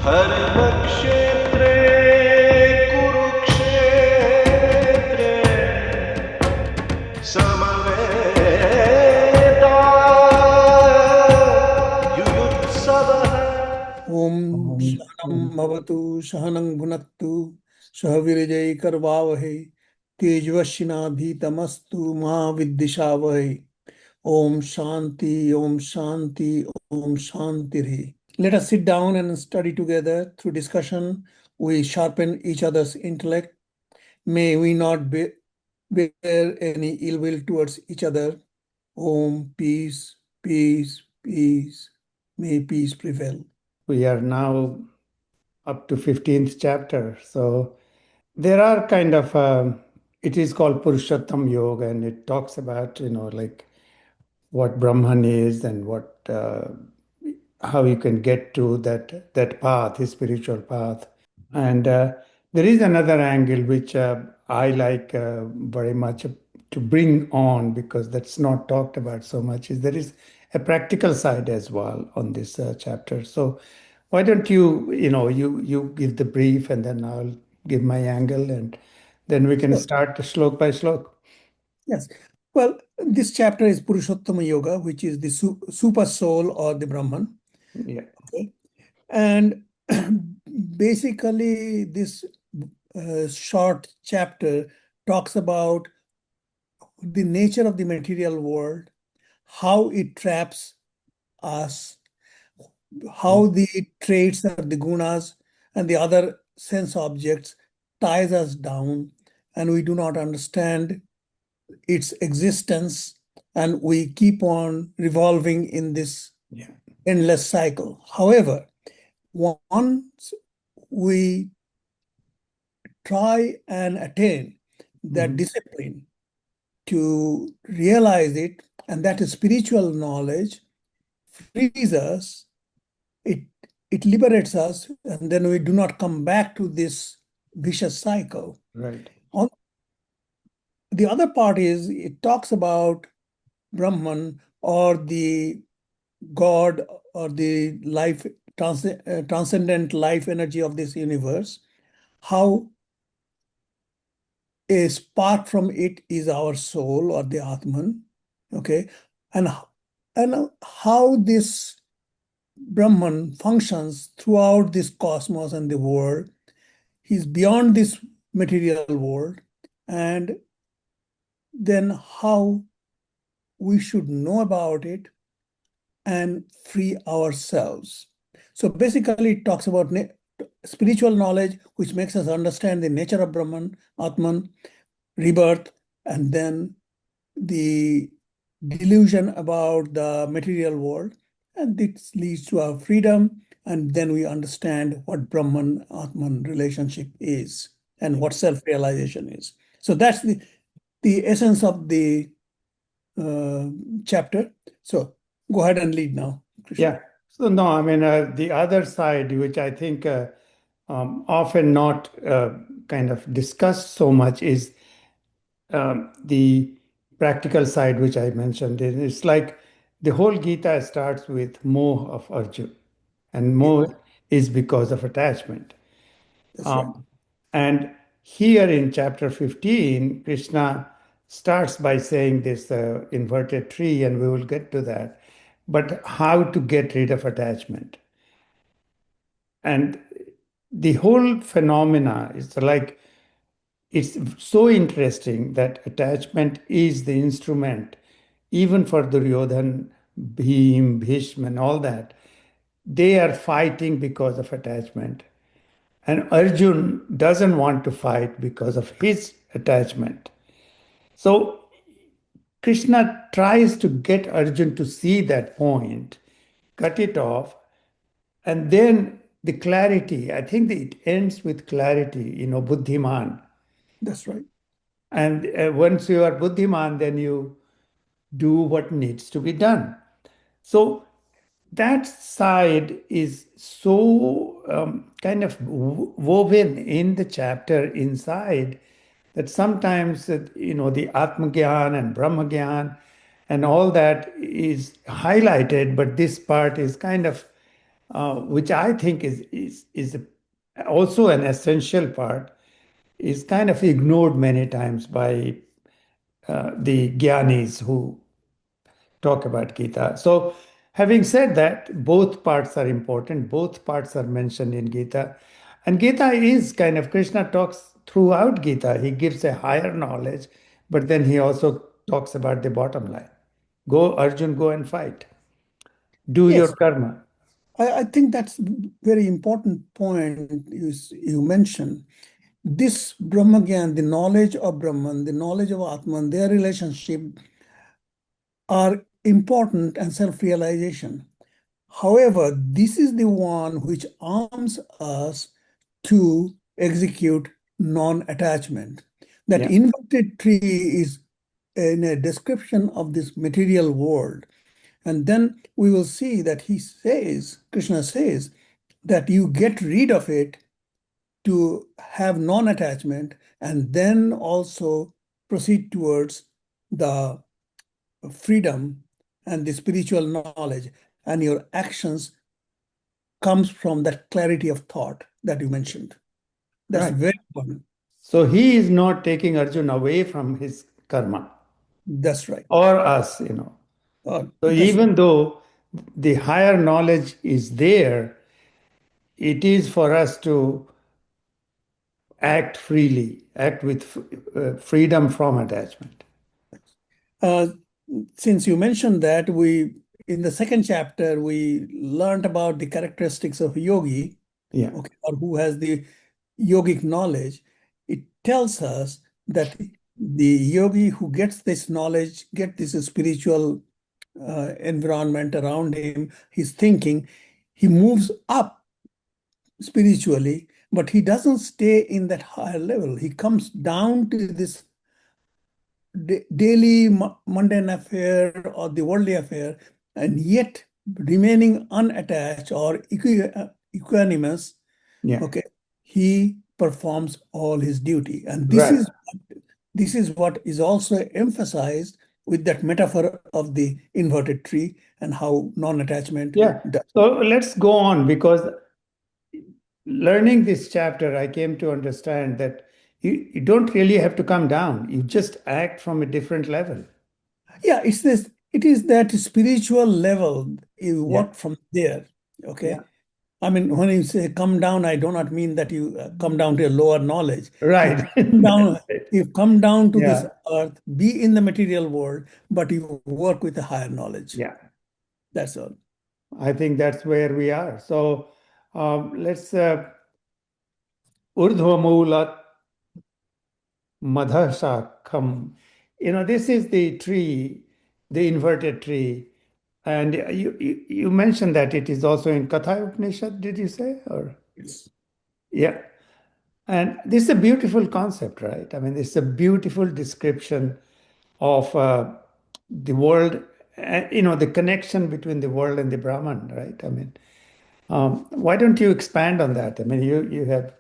धर्मक्षेत्रे कुरुक्षेत्रे समवेतायुयुत्सवः। ओम सहनम भवतु सहनं भुनक्तु सह वीर्यैः करवावहै तेजस्विनाधीतमस्तु मा विद्विषावहै। Om Shanti Om Shanti Om Shanti. Let us sit down and study together. Through discussion, we sharpen each other's intellect. May we not bear any ill will towards each other. Om, peace, peace, peace. May peace prevail. We are now up to 15th chapter. So there are kind of, it is called Purushottama Yoga, and it talks about, like what Brahman is and how you can get to that path, his spiritual path. And there is another angle which I like very much to bring on, because that's not talked about so much, is there is a practical side as well on this chapter. So why don't you give the brief, and then I'll give my angle, and then we can start slok by slok. Yes. Well, this chapter is Purushottama Yoga, which is the super soul or the Brahman. Yeah. Okay. And basically, this short chapter talks about the nature of the material world, how it traps us, how the traits or the gunas and the other sense objects ties us down, and we do not understand its existence, and we keep on revolving in this endless cycle. However, once we try and attain that discipline to realize it, and that is spiritual knowledge, frees us, it liberates us, and then we do not come back to this vicious cycle. Right. The other part is it talks about Brahman or the God or the life, transcendent life energy of this universe, how a spark from it is our soul or the Atman, okay, and how this Brahman functions throughout this cosmos and the world. He's beyond this material world, and then how we should know about it and free ourselves. So basically, it talks about spiritual knowledge, which makes us understand the nature of Brahman, Atman, rebirth, and then the delusion about the material world. And this leads to our freedom. And then we understand what Brahman, Atman relationship is and what self-realization is. So that's the essence of the chapter. So go ahead and lead now, Krishna. Yeah. So no, I mean, the other side, which I think often not kind of discussed so much, is the practical side, which I mentioned. It's like the whole Gita starts with Moha of Arjuna, and Moha is because of attachment. That's right. And here in chapter 15, Krishna starts by saying this inverted tree, and we will get to that. But how to get rid of attachment. And the whole phenomena is like, it's so interesting that attachment is the instrument, even for Duryodhan, Bhim, Bhishma, and all that. They are fighting because of attachment. And Arjun doesn't want to fight because of his attachment. So Krishna tries to get Arjun to see that point, cut it off, and then the clarity. I think that it ends with clarity, Buddhiman. That's right. And once you are Buddhiman, then you do what needs to be done. So that side is so kind of woven in the chapter inside, that sometimes the Atmagyan and Brahmagyan and all that is highlighted, but this part is kind of which I think is also an essential part, is kind of ignored many times by the Gyanis who talk about Gita. So, having said that, both parts are important, both parts are mentioned in Gita. And Gita is kind of, Krishna talks throughout Gita, he gives a higher knowledge, but then he also talks about the bottom line. Go, Arjun, go and fight. Do your Yes, karma. I think that's very important point you mentioned. This Brahmagyan, the knowledge of Brahman, the knowledge of Atman, their relationship are important and self-realization. However, this is the one which arms us to execute non-attachment. That Yeah, inverted tree is in a description of this material world. And then we will see that Krishna says, that you get rid of it to have non-attachment and then also proceed towards the freedom and the spiritual knowledge, and your actions comes from that clarity of thought that you mentioned. That's right. very important. So he is not taking Arjun away from his karma That's right. or us. So That's even though the higher knowledge is there, it is for us to act freely, act with freedom from attachment. uh, since you mentioned that, we in the second chapter we learned about the characteristics of a yogi, Yeah, okay, or who has the yogic knowledge. It tells us that the yogi who gets this knowledge, get this spiritual environment around him, his thinking, he moves up spiritually, but he doesn't stay in that higher level. He comes down to this daily mundane affair or the worldly affair, and yet remaining unattached or equanimous, yeah, okay, he performs all his duty. And right. this is what is also emphasized with that metaphor of the inverted tree and how non-attachment Yeah. does. So let's go on because learning this chapter, I came to understand that you don't really have to come down. You just act from a different level. Yeah, it is that spiritual level. You Yeah, work from there. yeah. Okay. I mean, when you say come down, I do not mean that you come down to a lower knowledge. You Right. come down, That's it. you come down to this Yeah, earth, be in the material world, but you work with a higher knowledge. yeah. That's all. I think that's where we are. So let's urdhvamulat madhashakham. This is the tree, the inverted tree. And you mentioned that it is also in Katha Upanishad, did you say? Or Yes. yeah. And this is a beautiful concept, right? I mean, it's a beautiful description of the world, the connection between the world and the Brahman, right? I mean, why don't you expand on that? I mean, you have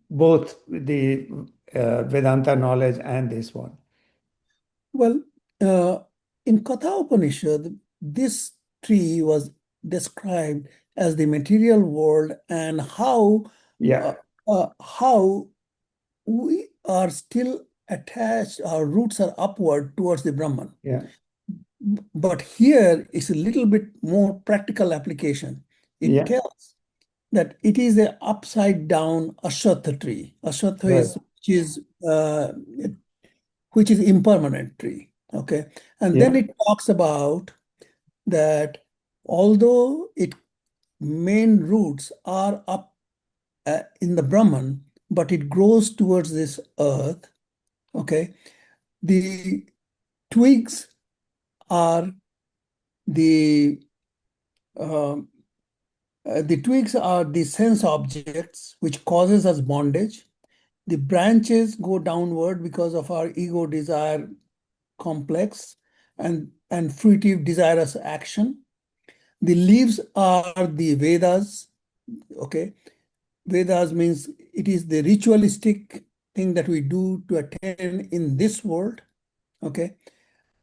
both the Vedanta knowledge and this one. Well, uh, in Katha Upanishad, this tree was described as the material world and uh, Yeah, how we are still attached, our roots are upward towards the Brahman. yeah, But here is a little bit more practical application. It yeah, tells that it is a upside down ashwatha tree. Ashwatha right, which is impermanent tree. Okay. And then yeah, it talks about that although its main roots are up in the Brahman, but it grows towards this earth. Okay. The twigs are the um, the twigs are the sense objects which causes us bondage. The branches go downward because of our ego desire complex and fruitive desirous action. The leaves are the Vedas. Okay. Vedas means it is the ritualistic thing that we do to attain in this world. Okay.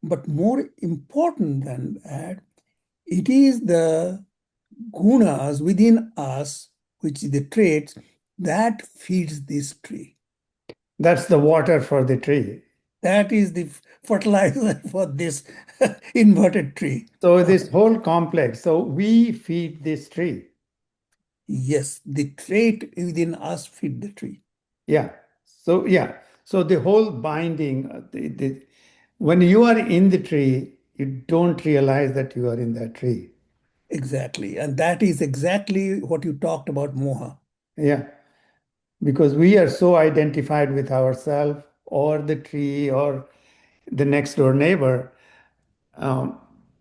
But more important than that, it is the gunas within us, which is the traits, that feeds this tree. That's the water for the tree. That is the fertilizer for this inverted tree. So this whole complex, so we feed this tree. Yes, the trait within us feed the tree. Yeah. So yeah. So the whole binding, when you are in the tree, you don't realize that you are in that tree. Exactly. And that is exactly what you talked about, Moha. Yeah. Because we are so identified with ourselves or the tree or the next door neighbor, um,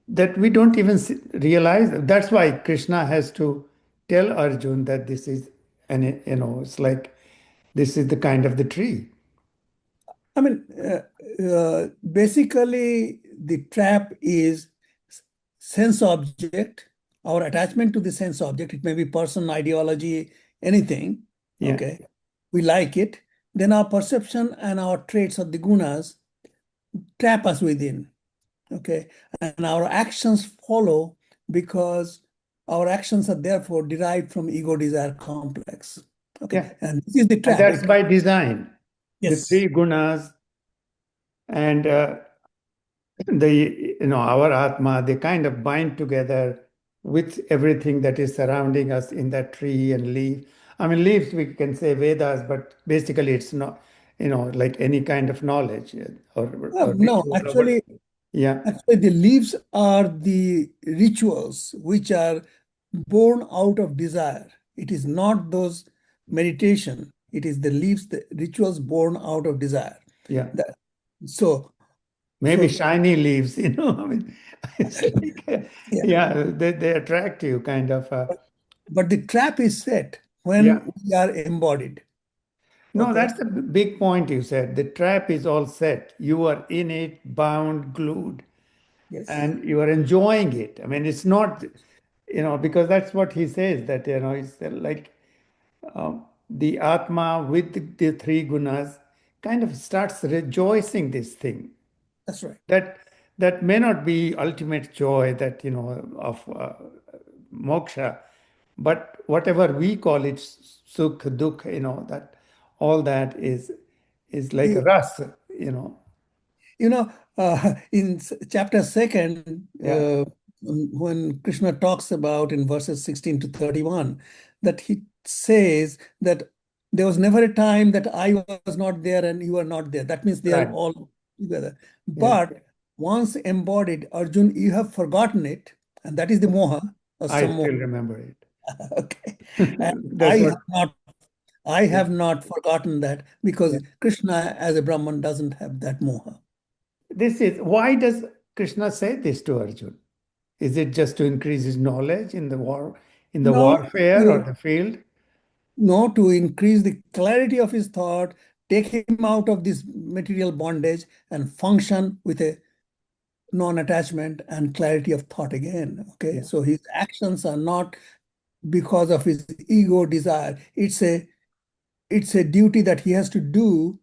that we don't even realize. That's why Krishna has to tell Arjun that this is, and it's like this is the kind of the tree. I mean, basically, the trap is sense object, our attachment to the sense object. It may be person, ideology, anything. Yeah. Okay. We like it. Then our perception and our traits of the gunas trap us within. Okay. And our actions follow because our actions are therefore derived from ego desire complex. Okay. Yeah. And this is the And trap. that's by design. The Yes, three gunas and our Atma, they kind of bind together with everything that is surrounding us in that tree and leaf. I mean, leaves, we can say Vedas, but basically it's not, like any kind of knowledge or no, ritual or what. actually, Yeah, actually, the leaves are the rituals which are born out of desire. It is not those meditation. It is the leaves, the rituals born out of desire. yeah. That, so, Maybe so shiny leaves, I mean, it's like, yeah. yeah, they attract you kind of. But the trap is set Yeah. when we are embodied. No, Okay. that's the big point you said. The trap is all set. You are in it, bound, glued, Yes, and you are enjoying it. I mean, it's not, because that's what he says that, it's like the Atma with the three gunas kind of starts rejoicing this thing. that's right. That that may not be ultimate joy that, of moksha, but whatever we call it, sukh, dukh, that all that is like a You, ras, you know. You know, in chapter second, Yeah, when Krishna talks about in verses 16 to 31, that he says that there was never a time that I was not there and you are not there. That means they are right. all together. Yeah, But once embodied, Arjun, you have forgotten it, and that is the moha or I some still moha. remember it. Okay. And That's what. I Yeah. have not forgotten that Yeah. because Krishna as a Brahman doesn't have that moha. This is why does Krishna say this to Arjun? Is it just to increase his knowledge in the war, in the No, warfare or the field? no, to increase the clarity of his thought, take him out of this material bondage and function with a non-attachment and clarity of thought again. Okay. Yeah, So his actions are not because of his ego desire. It's a duty that he has to do,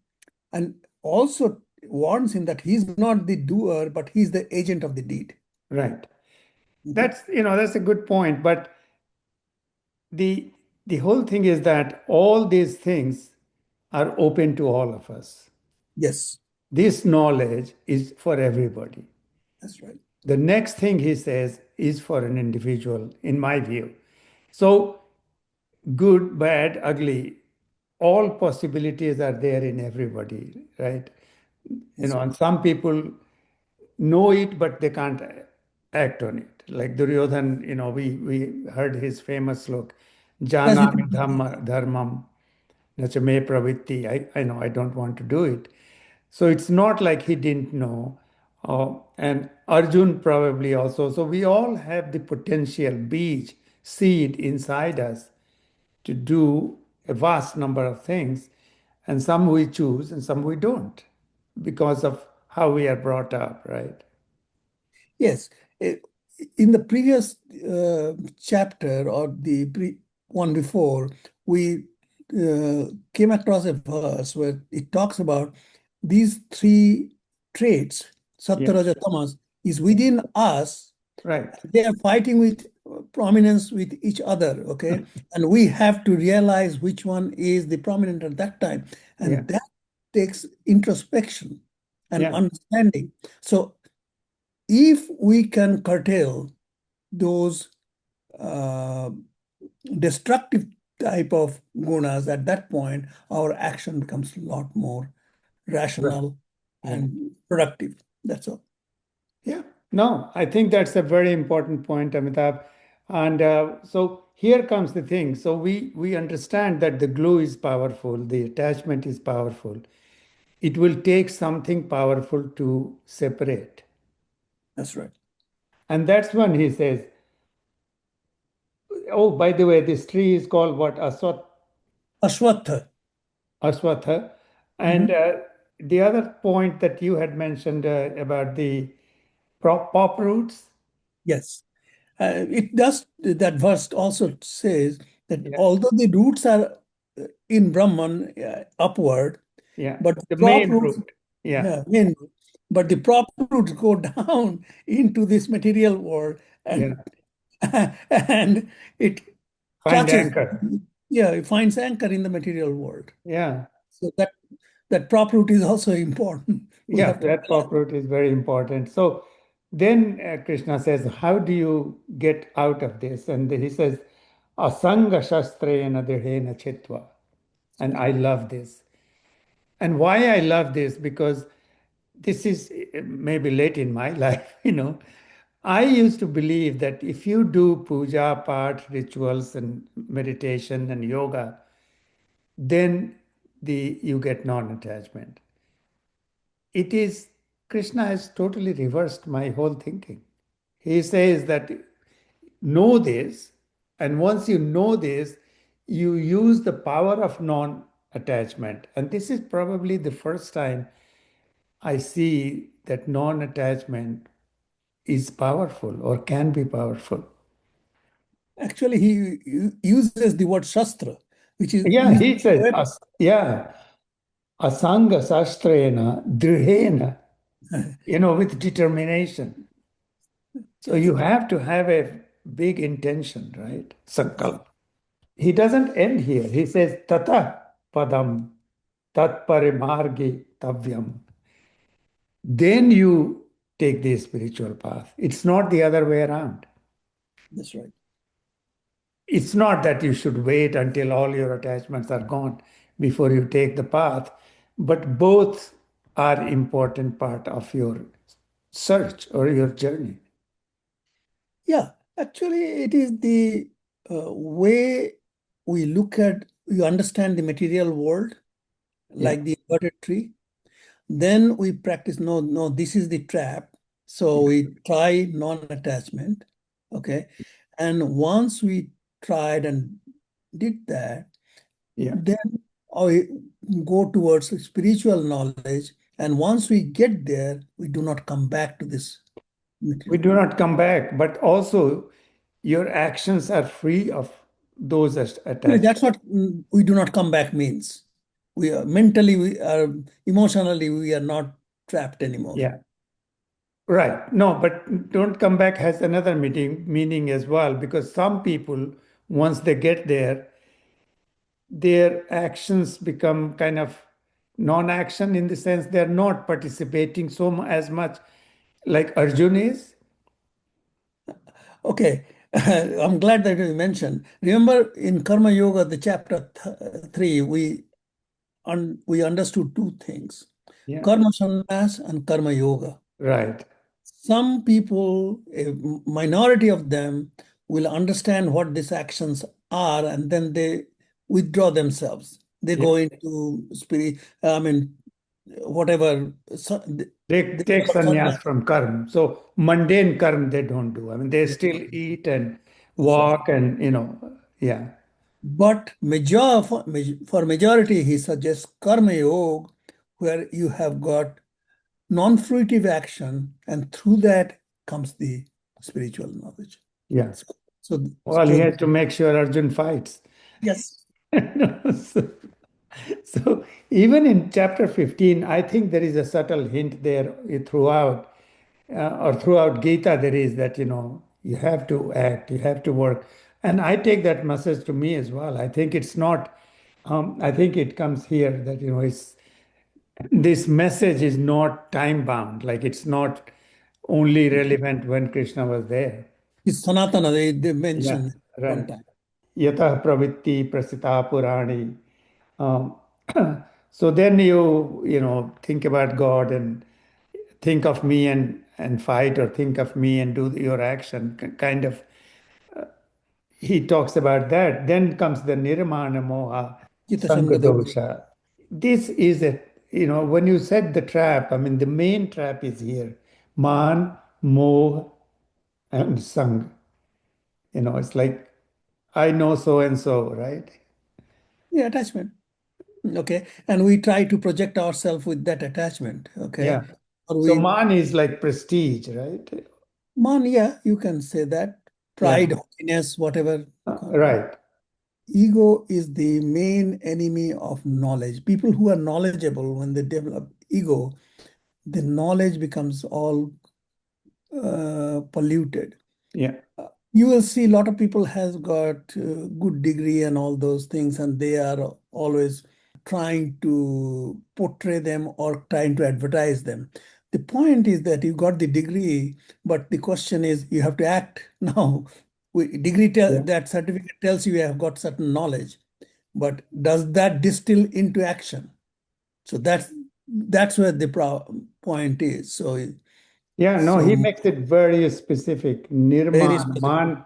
and also warns him that he's not the doer, but he's the agent of the deed. right. Okay. That's a good point. But the the whole thing is that all these things are open to all of us. Yes, This knowledge is for everybody. that's right. The next thing he says is for an individual, in my view. So, good, bad, ugly, all possibilities are there in everybody, right? That's right. And some people know it, but they can't act on it. Like Duryodhan, we heard his famous slok, That's Janami it. dharmam, nacha me pravitti. I know I don't want to do it. So it's not like he didn't know. And Arjun probably also. So we all have the potential beach, seed inside us to do a vast number of things. And some we choose and some we don't because of how we are brought up, right? Yes. Eh, In the previous chapter or the one before, we came across a verse where it talks about these three traits, Yeah, Sattva, Raja, Tamas, is within us. right. They are fighting with prominence with each other, okay? And we have to realize which one is the prominent at that time. Yeah. And that takes introspection and Yeah. understanding. So if we can curtail those uh, destructive type of gunas at that point, our action becomes a lot more Right. rational Yeah. and productive. That's all. Yeah. No, I think that's a very important point, Amitabh. And so here comes the thing. So we understand that the glue is powerful, the attachment is powerful. It will take something powerful to separate. That's right. And that's when he says, oh, by the way, this tree is called what? Ashwatha. Aswatha. And Mhm. the other point that you had mentioned about the pop roots. Yes. It does, that verse also says that Yeah. although the roots are in Brahman upward, Yeah. but the The prop main roots, root. Yeah. yeah, main root, but the prop roots go down into this material world Yeah. and and it Find clutches, anchor. yeah, it finds anchor in the material world. Yeah. So that prop root is also important. We Yeah. have to That pop root is very important. So then Krishna says, how do you get out of this? And he says, Asanga shastrena dirhena chitva. And I love this. And why I love this, because this is maybe late in my life, I used to believe that if you do puja, part, rituals, and meditation and yoga, then you get non-attachment. It is Krishna has totally reversed my whole thinking. He says that know this, and once you know this, you use the power of non-attachment. And this is probably the first time I see that non-attachment is powerful or can be powerful. actually he uses the word shastra, which is Yeah, used he says, where yeah, asanga sastrena drihena, with determination. So yes, you have to have a big intention, right? Sankalp. He doesn't end here. He says, tata padam tat parimargi tavyam. Then you take the spiritual path. It's not the other way around. that's right. It's not that you should wait until all your attachments are gone before you take the path, but both are important part of your search or your journey. Yeah, actually, it is the way we understand the material world, Yeah, like the inverted tree. Then we practice, no, no, this is the trap. So we try non-attachment. Okay. And once we tried and did that, yeah. then we go towards spiritual knowledge. And once we get there, we do not come back to this We material do world. not come back, but also your actions are free of those Actually, attachments. that's what we do not come back means. We are mentally, we are emotionally, we are not trapped anymore. Yeah, right. No, but don't come back has another meaning as well, because some people, once they get there, their actions become kind of non-action in the sense they're not participating as much like Arjuna is. Okay, I'm glad that you mentioned. Remember in Karma Yoga, the chapter 3, we understood two things: Yeah, Karma Sannyas and Karma Yoga. right. Some people, a minority of them, will understand what these actions are, and then they withdraw themselves. They Yeah. go into spirit, I mean, whatever. So They they take become sannyas sannyas. from karma. So mundane karma they don't do. I mean, they Yeah, still eat and that's right. walk and, yeah, But for majority, he suggests karma yoga, where you have got non-fruitive action, and through that comes the spiritual knowledge. yeah. So, so, Well, he so has to make sure Arjun fights. yes, So, so even in chapter 15, I think there is a subtle hint there throughout, or throughout Gita, there is that, You have to act, you have to work. And I take that message to me as well. I think it's not, I think it comes here that, it's this message is not time bound. Like it's not only relevant when Krishna was there. It's Sanatana, they Yeah, mentioned one right. time. Yatah pravitti prasita purani. Um, so then think about God and think of me and fight, or think of me and do your action. Kind of, he talks about that. Then comes the nirmana moha Chitta Sangha dosha. sangadosha. This is when you said the trap, I mean, the main trap is here. Man, moh, and sang. It's like, I know so and so, right? Yeah, attachment. Okay. And we try to project ourselves with that attachment. Yeah. Okay. Or So we, man is like prestige, right? man, yeah, you can say that. Yeah. Pride, haughtiness, whatever. Right. Ego is the main enemy of knowledge. People who are knowledgeable, when they develop ego, the knowledge becomes all polluted. Yeah. You will see a lot of people has got good degree and all those things, and they are always trying to portray them or trying to advertise them. The point is that you got the degree, but the question is you have to act now. Degree Yeah. that certificate tells you have got certain knowledge, but does that distill into action? So that's where the point is. Yeah, no, he So makes it very specific. very Nirman, specific. man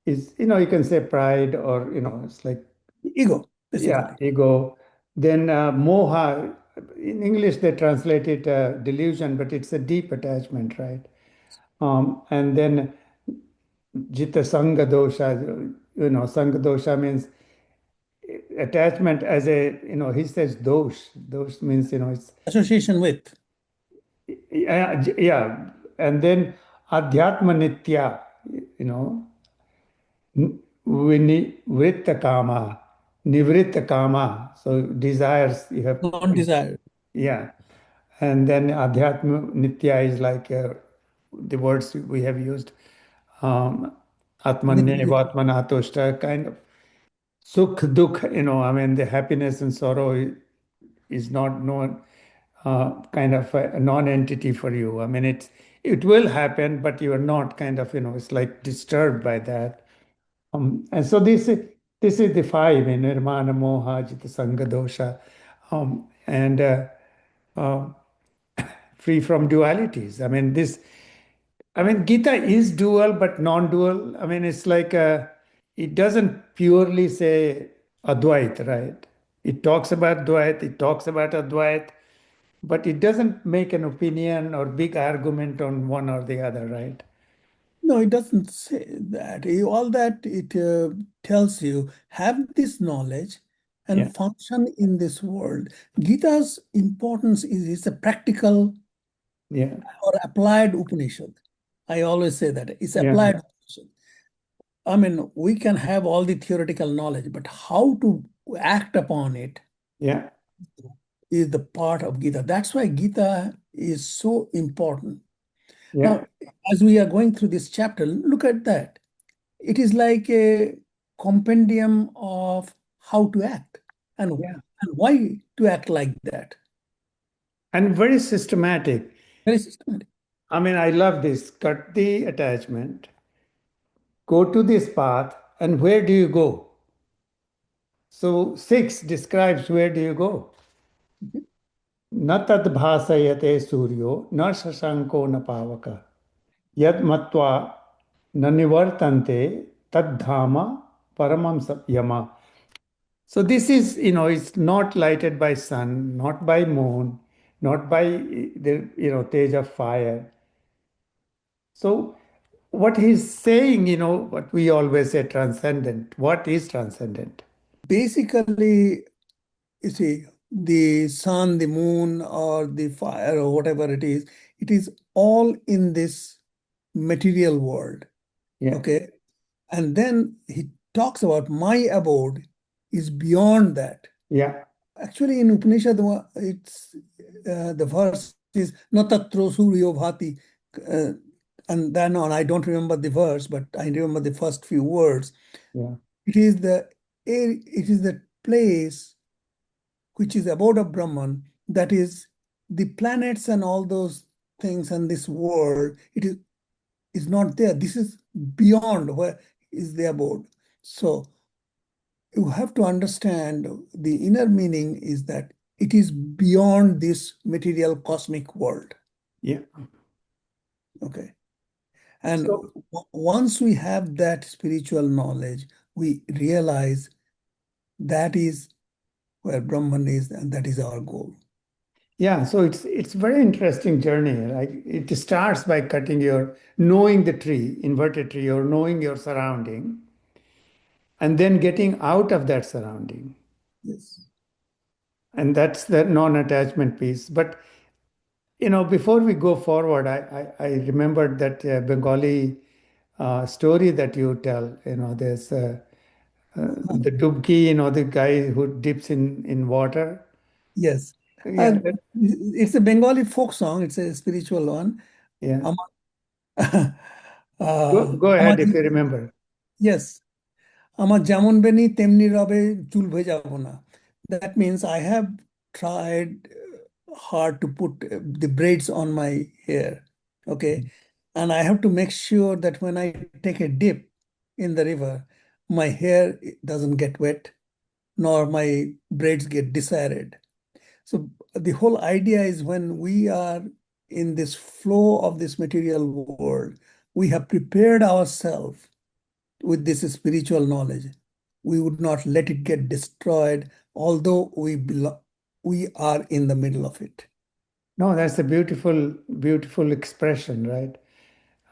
is, you can say pride, or, it's like, Ego, yeah, basically. ego. Then moha, in English they translate it delusion, but it's a deep attachment, right? And then jita sanga dosha, sanga dosha means attachment as a, he says dosh. Dosh means, it's, Association with. yeah, yeah. And then adhyatma nitya, you know, vritta kama, nivritta kama. So desires you have, Non-desire. yeah. And then adhyatma nitya is like the words we have used, Nitya. atmanyeva atmanatoshta, kind of sukh dukh, I mean, the happiness and sorrow is not known, kind of a non-entity for you. I mean, it will happen, but you are not kind of, it's like disturbed by that. And so this is the five in nirmana moha jita sanga dosha, and uh, free from dualities. I mean, Gita is dual but non-dual. I mean, it's like it doesn't purely say Advait, right? It talks about Dvait, it talks about Advait, but it doesn't make an opinion or big argument on one or the other, right? No, it doesn't say that. All that it tells you, have this knowledge Yeah, and function in this world. Gita's importance is it's a practical yeah, or applied Upanishad. I always say that it's yeah, applied Upanishad. I mean, we can have all the theoretical knowledge, but how to act upon it yeah, is the part of Gita. That's why Gita is so important. yeah, Now, as we are going through this chapter, look at that. It is like a compendium of how to act yeah. and why to act like that. And very systematic. Very systematic. I mean, I love this. Cut the attachment, go to this path, and where do you go? So 6 describes where do you go. न तद् भासयते सूर्यो न शशांको न पावक यद मत्वा न निवर्तन्ते तद्धाम paramam yama. So this is, it's not lighted by sun, not by moon, not by the, teja of fire. So what he's saying, what we always say, transcendent. What is transcendent? Basically, you see, the sun, the moon, or the fire, or whatever it is all in this material world. Yeah, Okay. And then he talks about my abode is beyond that. yeah, Actually, in Upanishad, it's the verse is natatro suryo bhati. and then on, I don't remember the verse, but I remember the first few words. Yeah. It is it is the place which is about a Brahman, that is the planets and all those things and this world, is not there. This is beyond where is the abode. So you have to understand the inner meaning is that it is beyond this material cosmic world. Yeah. Okay. And So once we have that spiritual knowledge, we realize that is where Brahman is, and that is our goal. yeah, so it's very interesting journey. Like it starts by knowing the tree, inverted tree, or knowing your surrounding, and then getting out of that surrounding. Yes. And that's the non-attachment piece. But before we go forward, I remembered that Bengali story that you tell. There's the dubki, the guy who dips in water. Yes. Yeah, And it's a Bengali folk song. It's a spiritual one. yeah. Ama- Go ahead if you remember. yes. আমার যেমন বেনি তেমনি রবে চুল ভেজাবো না. That means I have tried hard to put the braids on my hair. Okay. And I have to make sure that when I take a dip in the river, my hair doesn't get wet, nor my braids get disarrayed. So the whole idea is when we are in this flow of this material world, we have prepared ourselves with this spiritual knowledge. We would not let it get destroyed, although we are in the middle of it. No, that's a beautiful, beautiful expression, right?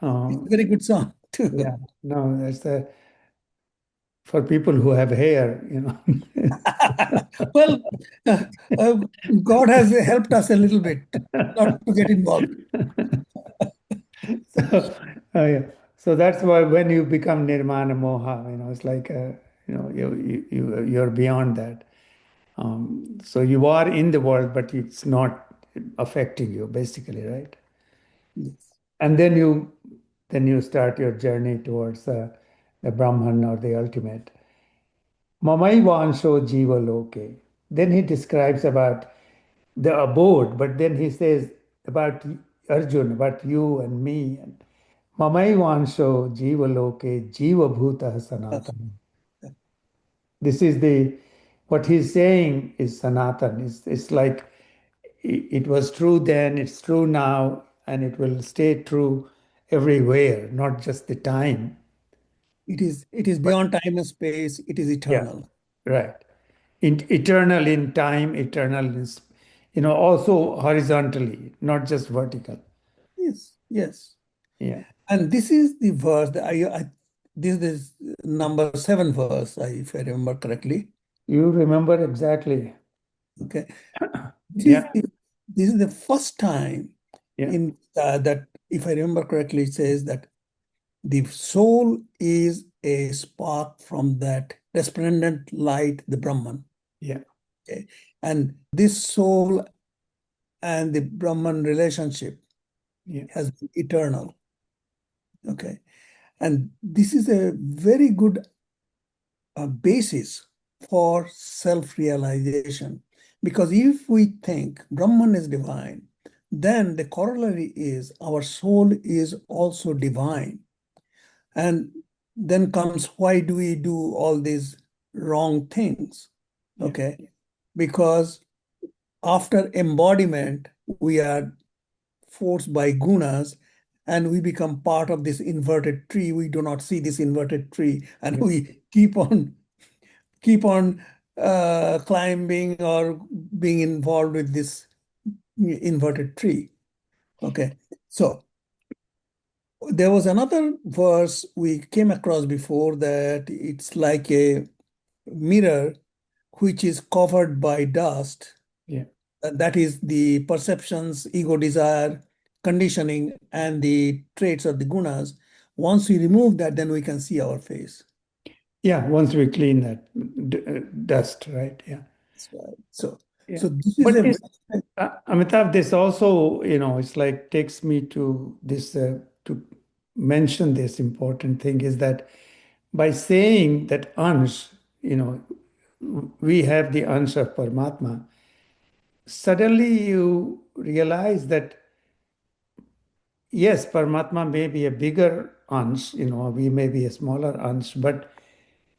It's Uh, a very good song too. yeah, no, that's for people who have hair. Well, uh, uh, God has helped us a little bit not to get involved. So, yeah. So that's why when you become nirmana moha, it's like you're beyond that. So you are in the world, but it's not affecting you, basically, right? Yes. And then you start your journey towards the Brahman or the ultimate. Mamaivansho jiva loke. Then he describes about the abode, but then he says about Arjuna, about you and me. Mamaivansho jiva loke jiva bhuta sanatana. This is what he's saying is sanatan. It's like it was true then, it's true now, and it will stay true everywhere, not just the time. It is But beyond time and space. It is yeah, eternal. right. Eternal in time, eternal also horizontally, not just vertical. Yes, yes. Yeah. And this is the verse that this is number 7 verse, if I remember correctly. You remember exactly. Okay. This Yeah, is the, this is the first time yeah, in that, if I remember correctly, it says that the soul is a spark from that resplendent light, the Brahman. yeah, Okay. And this soul and the Brahman relationship yeah, has been eternal. Okay. And this is a very good basis for self-realization. Because if we think Brahman is divine, then the corollary is our soul is also divine. And then comes, why do we do all these wrong things? yeah, Okay. Because after embodiment, we are forced by gunas and we become part of this inverted tree. We do not see this inverted tree and yeah, we keep on climbing or being involved with this inverted tree. Okay. So there was another verse we came across before, that it's like a mirror which is covered by dust. yeah. That is the perceptions, ego, desire, conditioning, and the traits of the gunas. Once we remove that, then we can see our face. Yeah, once we clean that dust, right? Yeah, That's right. So, yeah. so this is But a this, Amitav, this also, it's like takes me to this to mention this important thing is that by saying that Ansh, we have the Ansh of Paramatma, suddenly you realize that yes, Paramatma may be a bigger Ansh, we may be a smaller Ansh, but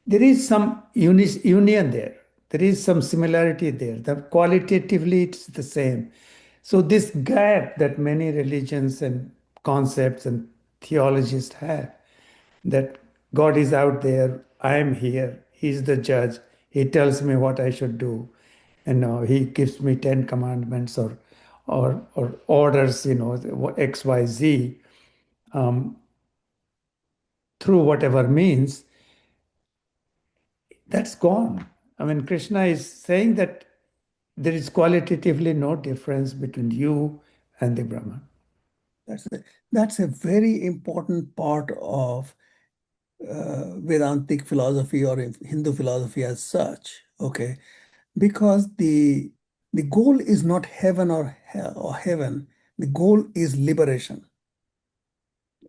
there is some union there. There is some similarity there. That qualitatively it's the same. So this gap that many religions and concepts and theologists have, that God is out there, I am here, He's the judge, He tells me what I should do, and He gives me 10 commandments or orders, X, Y, Z, through whatever means, that's gone. I mean, Krishna is saying that there is qualitatively no difference between you and the Brahman. That's a very important part of Vedantic philosophy or Hindu philosophy as such. Okay, because the goal is not heaven or hell or heaven. The goal is liberation.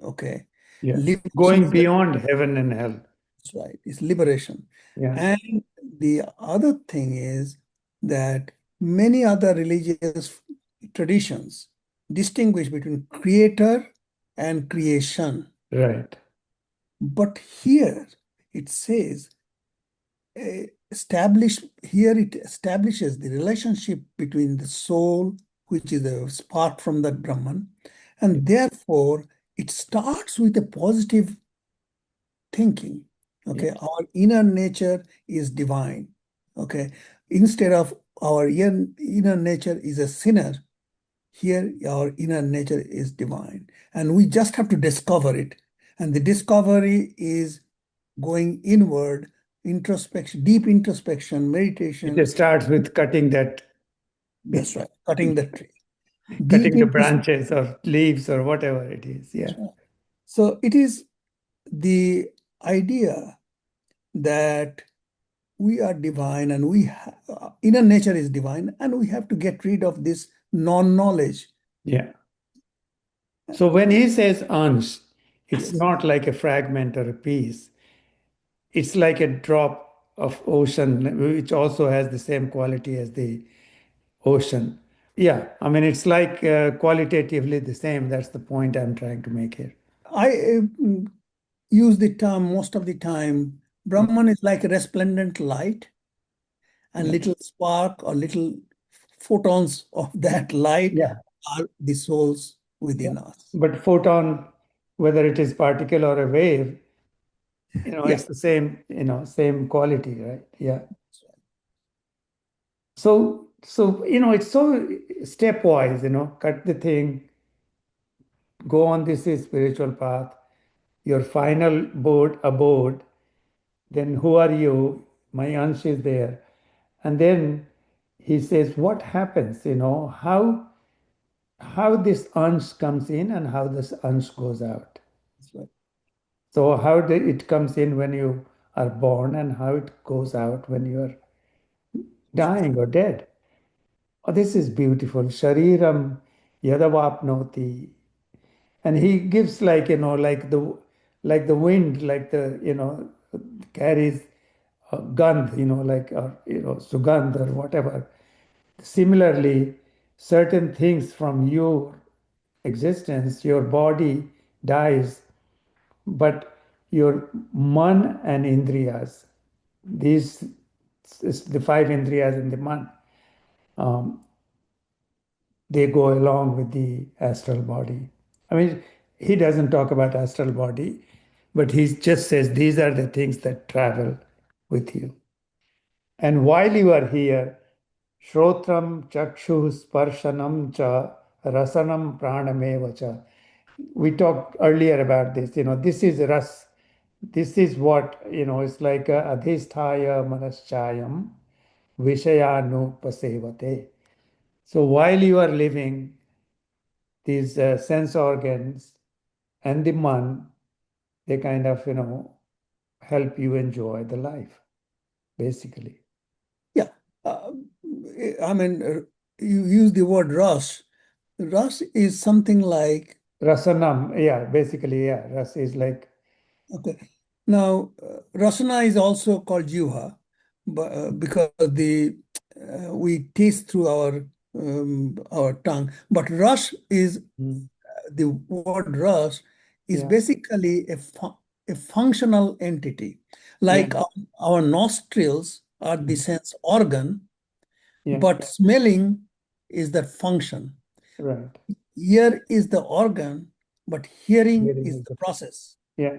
Okay, Yeah. liberation Going is the beyond heaven and hell. that's right. It's liberation. Yeah. And the other thing is that many other religious traditions distinguish between creator and creation. Right. But here it says, it establishes the relationship between the soul, which is a spark from that Brahman, and therefore it starts with a positive thinking. Okay, Yes. our inner nature is divine. Okay, instead of our inner nature is a sinner, here our inner nature is divine, and we just have to discover it. And the discovery is going inward, introspection, deep introspection, It just meditation. starts with cutting that, That's right, cutting the tree. Deep cutting the introspection. branches or leaves or whatever it is. Yeah. So it is the idea that we are divine and inner nature is divine, and we have to get rid of this non-knowledge. Yeah. So when he says ansh, it's Yes, not like a fragment or a piece. It's like a drop of ocean, which also has the same quality as the ocean. Yeah, I mean, it's like qualitatively the same. That's the point I'm trying to make here. I use the term most of the time. Yeah, Brahman is like a resplendent light, and yeah, little spark or little photons of that light yeah, are the souls yeah. within us. But photon, whether it is particle or a wave, Yeah. it's the same, same quality, right? Yeah. So, it's so stepwise, cut the thing, go on this spiritual path, your final abode, then who are you? My Ansh is there. And then he says, what happens, how this Ansh comes in and how this Ansh goes out. That's right. So how it comes in when you are born and how it goes out when you are dying or dead. Oh, this is beautiful. Shariram yadavapnoti. And he gives like the wind, like carries gandh, sugandh or whatever. Similarly, certain things from your existence, your body dies, but your man and indriyas, these is the five indriyas in the man, they go along with the astral body. I mean, he doesn't talk about astral body, but he just says these are the things that travel with you. And while you are here, Shrotram, Chakshu, Sparshanam cha, Rasanam, Pranameva cha. We talked earlier about this. This is ras. This is what, it's like adhisthaya manaschayam vishayanu pasevate. So while you are living, these sense organs and the man, they kind of, help you enjoy the life, basically. Yeah. Uh, I mean, you use the word rush. Rush is something like Rasanam, yeah, basically, yeah. Ras is like, Okay. Now, rasana is also called juha, but because we taste through our tongue. But ras is mm, the word ras is yeah, basically a functional entity. yeah, Like our nostrils are the mm, sense organ, yeah, but smelling is the function. right. Ear is the organ, but hearing Hearing is is the the, process. yeah.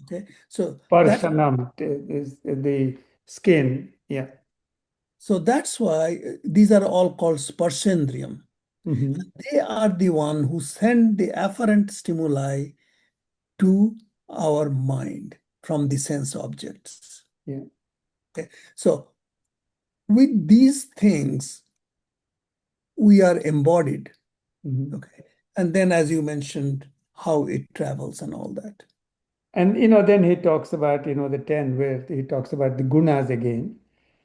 Okay, so that Parshanam is the skin, yeah. that's why these are all called sparshendriyam. Hmm. They are the one who send the afferent stimuli to our mind from the sense objects. Yeah. Okay, so with these things we are embodied. Hmm. Okay, and then as you mentioned, how it travels and all that. And then he talks about, the 10, where he talks about the gunas again.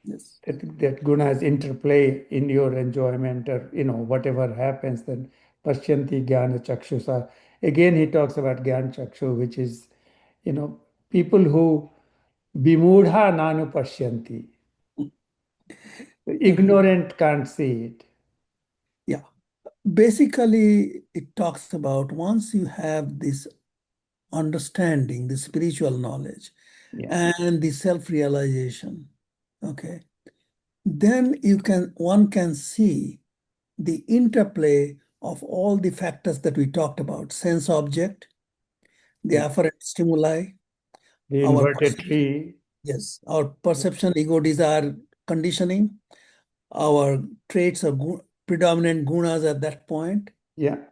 Yes. That gunas interplay in your enjoyment, or whatever happens, then pashyanti jnana chakshusa. Again, he talks about jnana chakshu, which is, people who vimudha nanu pashyanti. Okay. Ignorant can't see it. Yeah. Basically, it talks about once you have this understanding, the spiritual knowledge, Yeah. and the self-realization, okay, then one can see the interplay of all the factors that we talked about: sense object, the Yeah. afferent stimuli, The our inverted perception, tree. yes, our Yeah. perception, ego, desire, conditioning, our traits or predominant gunas at that point, Yeah.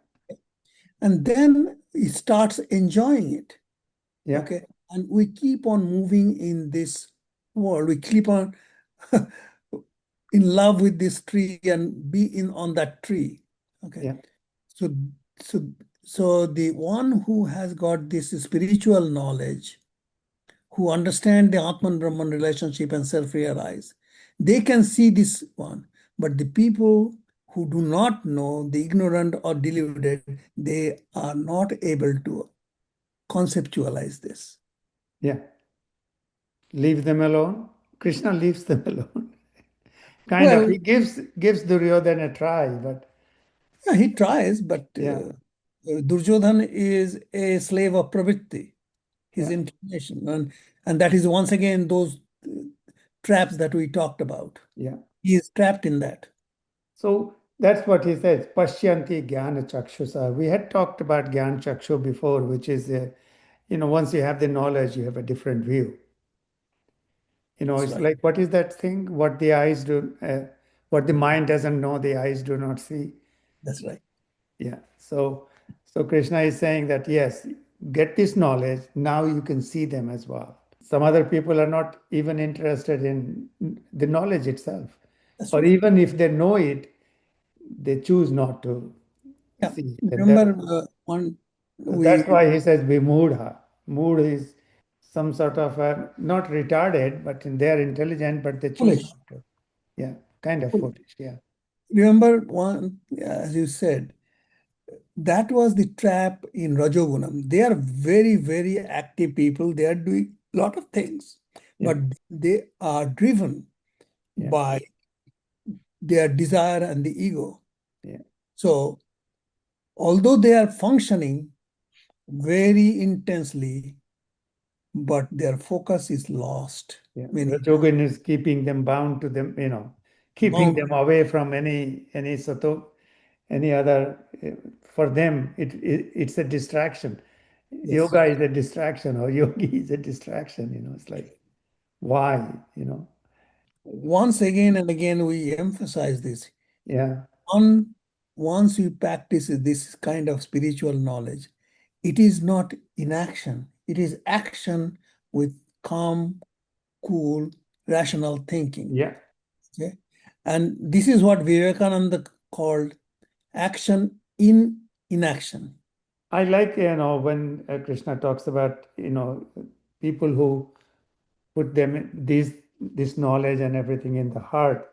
and then he starts enjoying it. Yeah. Okay, and we keep on moving in this world. We keep on in love with this tree and be in on that tree. Okay, Yeah. so so so the one who has got this spiritual knowledge, who understand the Atman Brahman relationship and self-realize, they can see this one. But the people who do not know, the ignorant or deluded, they are not able to conceptualize this. Yeah. Leave them alone. Krishna leaves them alone. Kind of. Well, He gives Duryodhana a try, but yeah, he tries, but yeah, Duryodhan is a slave of pravritti, his yeah, inclination, and that is once again those traps that we talked about. yeah. He is trapped in that. So that's what he says. Pashyanti jnana chakshusa. We had talked about jnana chakshu before, which is, once you have the knowledge, you have a different view. That's It's right. like, what is that thing? What the eyes do, what the mind doesn't know, the eyes do not see. That's right. Yeah. So Krishna is saying that, yes, get this knowledge. Now you can see them as well. Some other people are not even interested in the knowledge itself. That's Or right. even if they know it, they choose not to Yeah. see. And Remember one we that's why he says vimudha. Mood is some sort of not retarded, but they're intelligent, but they choose foolish. not to. Yeah, kind of foolish. Yeah, Remember one, as you said, that was the trap in Rajogunam. They are very, very active people. They are doing a lot of things, yeah, but they are driven yeah, by their desire and the ego. yeah, So, although they are functioning very intensely, but their focus is lost. yeah. Meaning, Rajogun is keeping them bound to them, keeping bound. them away from any sort of any other. For them, it's a distraction. Yes. Yoga is a distraction, or yogi is a distraction. It's like, why? Once again and again, we emphasize this. Yeah, On, once we practice this kind of spiritual knowledge, it is not inaction, it is action with calm, cool, rational thinking. yeah. Okay? And this is what Vivekananda called action in inaction. I like, when Krishna talks about, people who put this knowledge and everything in the heart,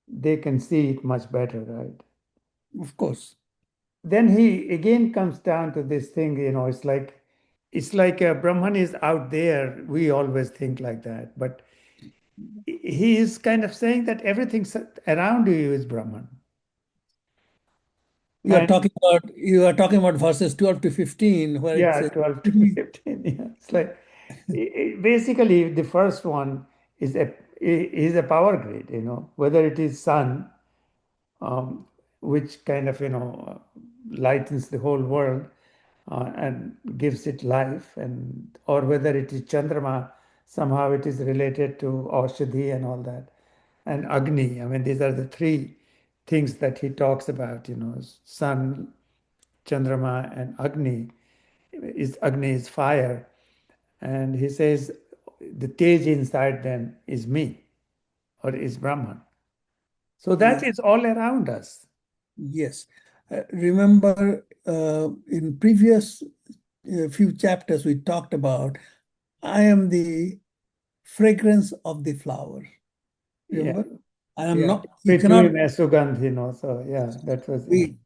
they can see it much better, right? Of course. then he again comes down to this thing, it's like Brahman is out there. We always think like that, but he is kind of saying that everything around you is Brahman. And You are talking about verses 12 to 15, where it yeah, says, 12 to 15. Yeah. It's like basically the first one is a power grid, whether it is sun, um, which kind of, lightens the whole world and gives it life, and or whether it is Chandrama, somehow it is related to Aushadhi and all that, and Agni. I mean, these are the three things that he talks about, sun, Chandrama, and Agni is fire, and he says the Tej inside them is me, or is Brahman. So that yes, is all around us. yes. Remember, in previous few chapters, we talked about, I am the fragrance of the flower. Yeah, Remember? I am yeah. not, you Prithvi cannot, mein sugandh, so yeah, that was, yeah, we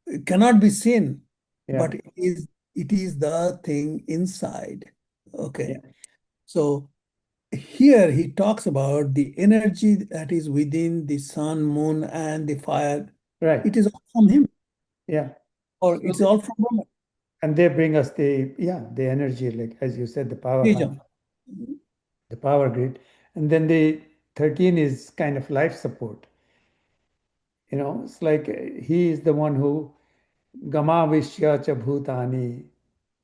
it cannot be seen, yeah, but it is the thing inside. Okay. yeah, So here he talks about the energy that is within the sun, moon, and the fire. right, It is all from him, yeah. or So, it's all from Brahma. and they bring us the energy, like as you said, the powerhouse, Tejam. the power grid. And then the 13 is kind of life support. It's like he is the one who Gamavishya cha bhutani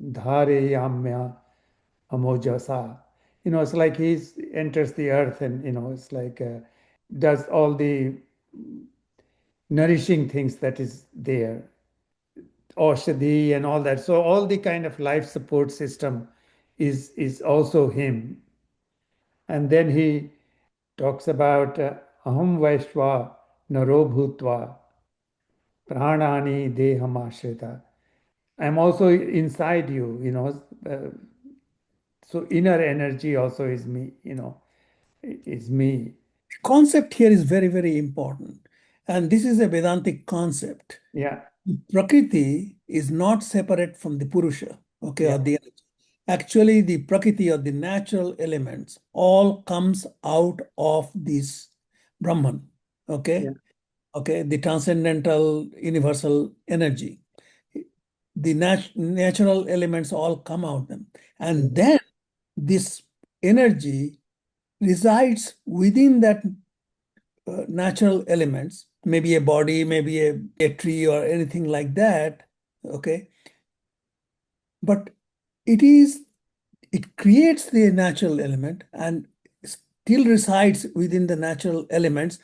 dhare yamya amojasa. It's like he enters the earth, and, it's like does all the nourishing things that is there, Aushadhi and all that. So all the kind of life support system is also him. And then he talks about aham vaishva naro bhutva pranani deham ashrita. I'm also inside you, uh, so inner energy also is me, is me. Concept here is very, very important. And this is a Vedantic concept. Yeah, Prakriti is not separate from the Purusha, okay, yeah, or the energy. Actually, the Prakriti or the natural elements all comes out of this Brahman, yeah, okay, okay, the transcendental universal energy. The natural elements all come out them, and yeah, then this energy resides within that natural elements, maybe a body, maybe a tree or anything like that, okay, but it creates the natural element and still resides within the natural elements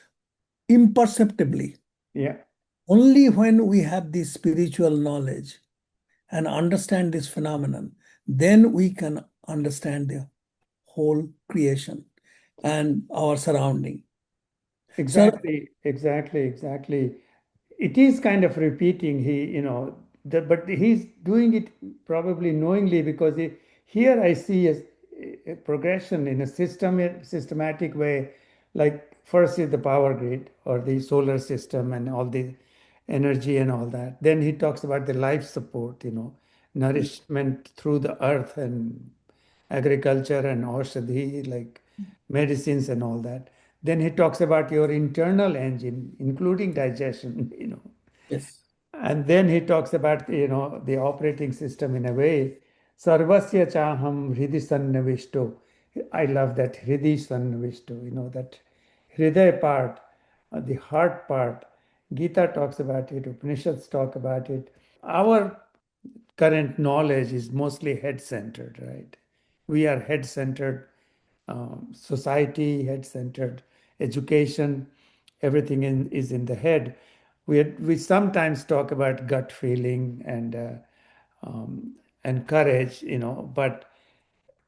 imperceptibly. yeah. Only when we have the spiritual knowledge and understand this phenomenon, then we can understand the whole creation and our surrounding. So Exactly, exactly, exactly. It is kind of repeating. But he's doing it probably knowingly, because here I see a progression in a systematic way. Like first is the power grid or the solar system and all the energy and all that. Then he talks about the life support, nourishment through the earth and agriculture and aushadhi, like medicines and all that. Then he talks about your internal engine, including digestion, yes, And then he talks about, the operating system in a way. Sarvasya chaham hridi sannavishto. I love that hridi sannavishto, that hriday part, the heart part. Gita talks about it, Upanishads talk about it. Our current knowledge is mostly head centered, right? We are head centered society, head centered education, everything is in the head. We sometimes talk about gut feeling and courage, but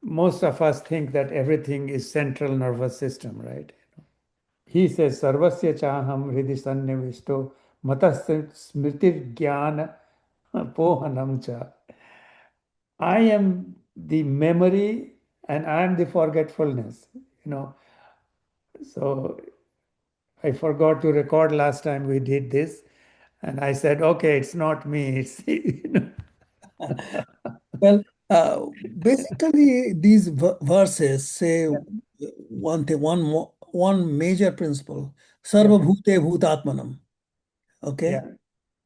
most of us think that everything is central nervous system, right? He says, Sarvasya chaham hridi sannivishto matas smritir jnana pohanam cha. I am the memory and I am the forgetfulness, So I forgot to record last time we did this. And I said, okay, it's not me. It's, Well, basically, these verses say Yeah, one thing, one major principle: yeah, Sarva Bhute Bhutatmanam. Okay, yeah,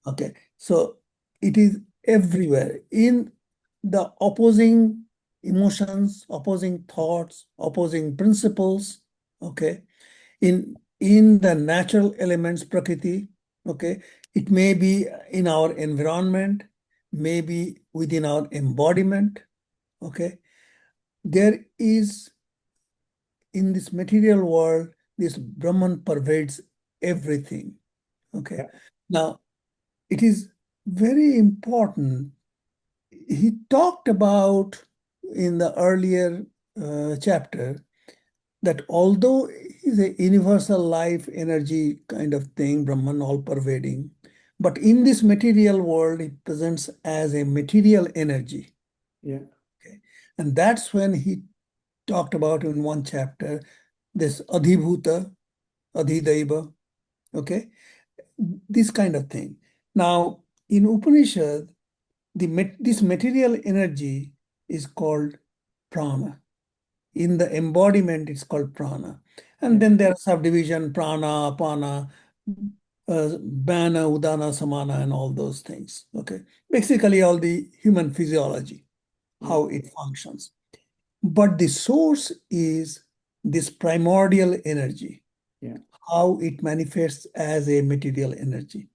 okay. So it is everywhere in the opposing emotions, opposing thoughts, opposing principles. Okay, in the natural elements, Prakriti. Okay, it may be in our environment, maybe within our embodiment. Okay, there is in this material world, this Brahman pervades everything. Okay, yeah, now it is very important. He talked about in the earlier chapter that although is a universal life energy kind of thing, Brahman all pervading, but in this material world, it presents as a material energy. yeah, Okay, and that's when he talked about in one chapter this adhibhuta, adhidaiva, okay, this kind of thing. Now, in Upanishad, this material energy is called prana. In the embodiment, it's called prana. And yeah. then there are subdivision, prana, apana, bana, udana, samana, and all those things. Okay. Basically, all the human physiology, Yeah, how it functions. But the source is this primordial energy, yeah. how it manifests as a material energy.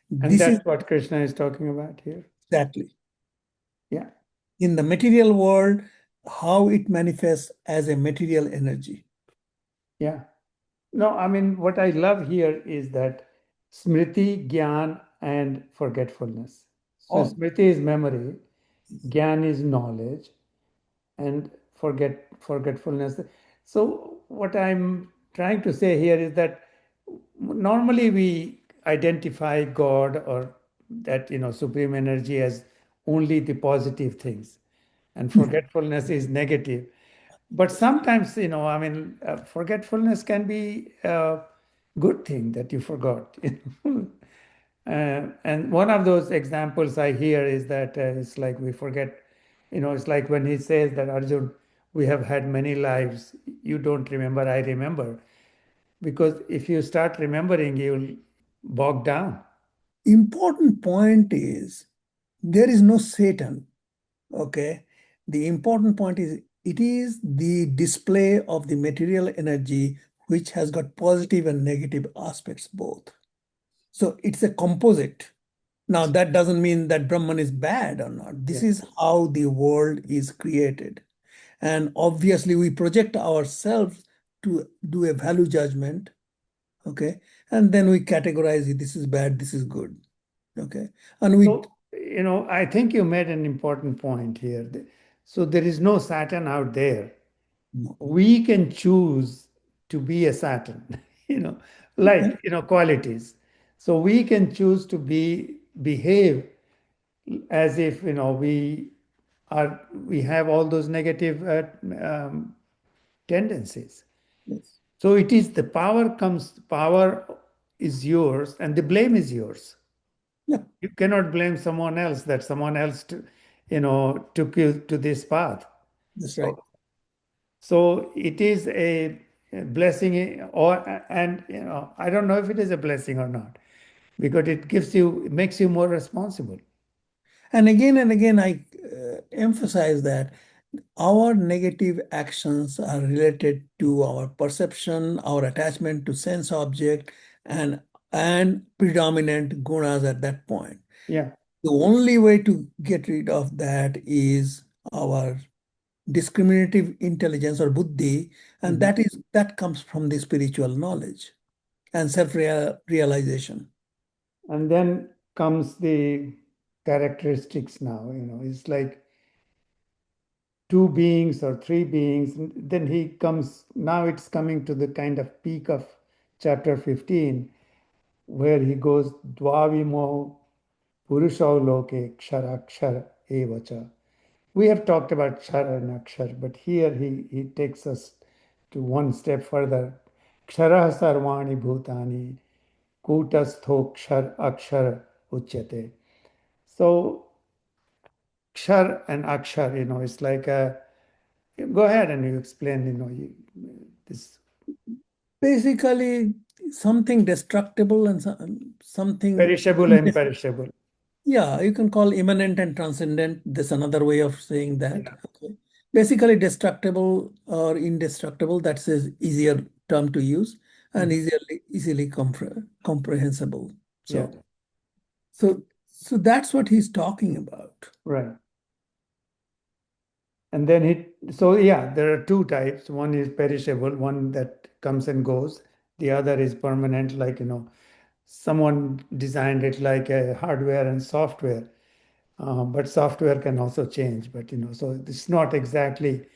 And This is that's what Krishna is talking about here. exactly Yeah, in the material world, how it manifests as a material energy. yeah. No, I mean, what I love here is that smriti, gyan, and forgetfulness. So Oh, smriti is memory, gyan is knowledge, and forgetfulness. So what I'm trying to say here is that normally we identify God or that supreme energy as only the positive things, and forgetfulness is negative. But sometimes, I mean, forgetfulness can be a good thing that you forgot. And one of those examples I hear is that it's like we forget, it's like when he says that, Arjun, we have had many lives. You don't remember, I remember. Because if you start remembering, you'll bog down. important point is there is no Satan. Okay. The important point is it is the display of the material energy which has got positive and negative aspects both. So it's a composite. Now that doesn't mean that Brahman is bad or not. This Yeah. is how the world is created. And obviously we project ourselves to do a value judgment. Okay. And then we categorize it. This is bad. This is good. Okay. And we So, I think you made an important point here. So there is no Saturn out there. no. We can choose to be a Saturn, Okay. qualities. So we can choose to behave as if, we have all those negative tendencies. Yes. So it is the power is yours and the blame is yours. Yeah, You cannot blame someone else that someone else took you to this path. that's right. So so it is a blessing, or and I don't know if it is a blessing or not, because it makes you more responsible. And again, I emphasize that our negative actions are related to our perception, our attachment to sense object, and and predominant gunas at that point. Yeah. The only way to get rid of that is our discriminative intelligence or buddhi, and Mhm. that comes from the spiritual knowledge and self-realization. And then comes the characteristics now, it's like two beings or three beings. And then he comes, now it's coming to the kind of peak of chapter 15, where he goes, Dvavimo Purusho Loke Ksharakshar Evacha. We have talked about Kshara and Akshar, but here he takes us to one step further. Kshara Sarvani Bhutani Kutastho akshar uchyate. So kshar and akshar, it's like a. Go ahead and you explain, this. Basically, something destructible and something, Perishable and imperishable. yeah, you can call immanent and transcendent. There's another way of saying that. Yeah. Okay. Basically, destructible or indestructible, that's an easier term to use and easily comprehensible. Yeah. So that's what he's talking about. Right. And then so yeah, there are two types. One is perishable, one that comes and goes. The other is permanent, like, someone designed it like a hardware and software. But software can also change. But, so it's not exactly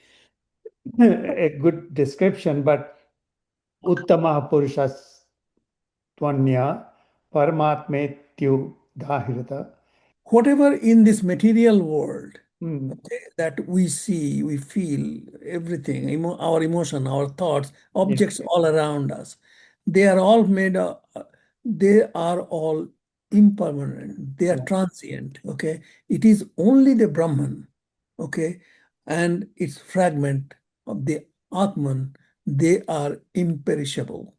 a good description, but Uttama Purushas Tvanya Paramatmetyu Dahirata. Whatever in this material world, Hmm. okay, that we see, we feel, everything, our emotion, our thoughts, Yeah. objects all around us, they are all they are all impermanent, they are Yeah. transient, okay? It is only the Brahman, okay, and its fragment of the Atman, they are imperishable.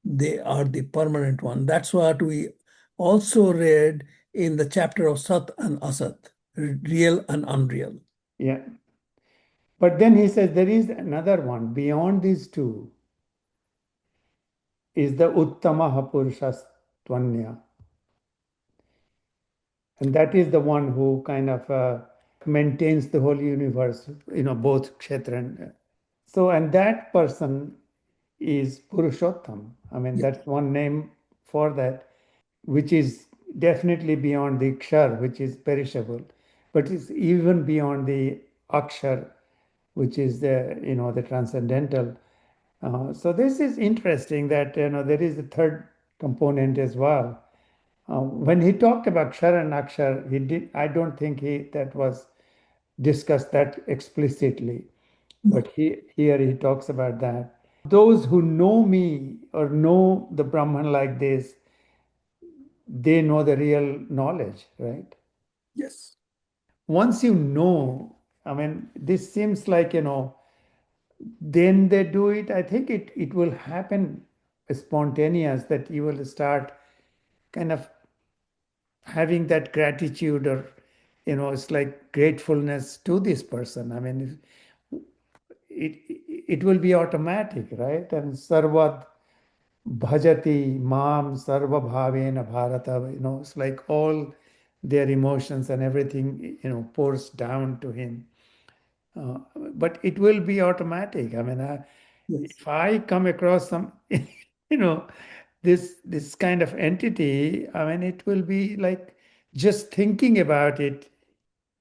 They are the permanent one. That's what we also read in the chapter of Sat and Asat, real and unreal. Yeah. But then he says there is another one beyond these two is the Uttama Purushastvanya. And that is the one who kind of maintains the whole universe, both Kshetra and. So, and that person is Purushottam. I mean, Yeah. that's one name for that, which is definitely beyond the Kshar, which is perishable, but it's even beyond the Akshar, which is the transcendental. So this is interesting that there is a third component as well. When he talked about Kshar and Akshar, he did. I don't think that was discussed that explicitly, but No. here he talks about that. Those who know me or know the Brahman like this, they know the real knowledge, right? Yes. Once you know, I mean, this seems like, then they do it. I think it will happen spontaneous that you will start kind of having that gratitude or, it's like gratefulness to this person. I mean, it it will be automatic, right? And sarvat bhajati mam sarva bhavena bharata, it's like all their emotions and everything, pours down to him. But it will be automatic. I mean, Yes. if I come across some, this kind of entity, I mean, it will be like just thinking about it.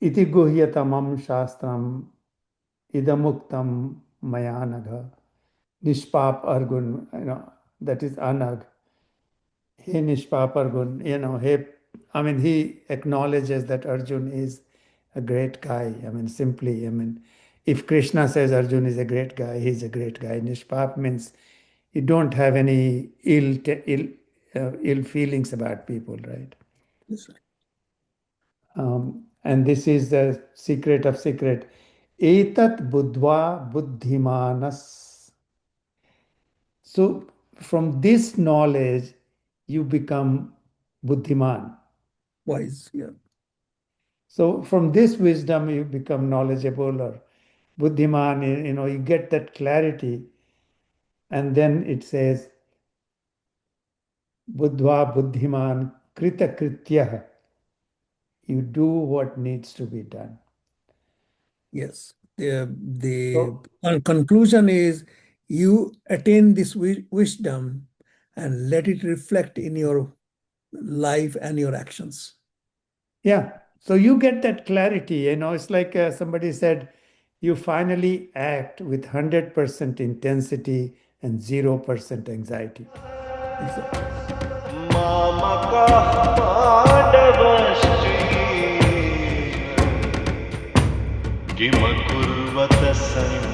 Iti guhyatamam shastram idamuktam mayanagha nishpap argun, that is anag. He nishpap argun, I mean, he acknowledges that Arjun is a great guy. I mean, simply, I mean, if Krishna says Arjun is a great guy, he's a great guy. Nishpap means you don't have any ill feelings about people, right? Yes, sir. And this is the secret of secret. Etat buddhva buddhimanas. So from this knowledge, you become buddhiman. Wise. Yeah. So from this wisdom, you become knowledgeable or buddhiman, you get that clarity. And then it says, buddhva buddhiman krita krityah. You do what needs to be done. Yes. The So, conclusion is you attain this wisdom and let it reflect in your life and your actions. yeah. So you get that clarity, it's like somebody said, you finally act with 100% intensity and 0% anxiety. Exactly. मामकः पाण्डवश्चैव किमकुर्वत सन्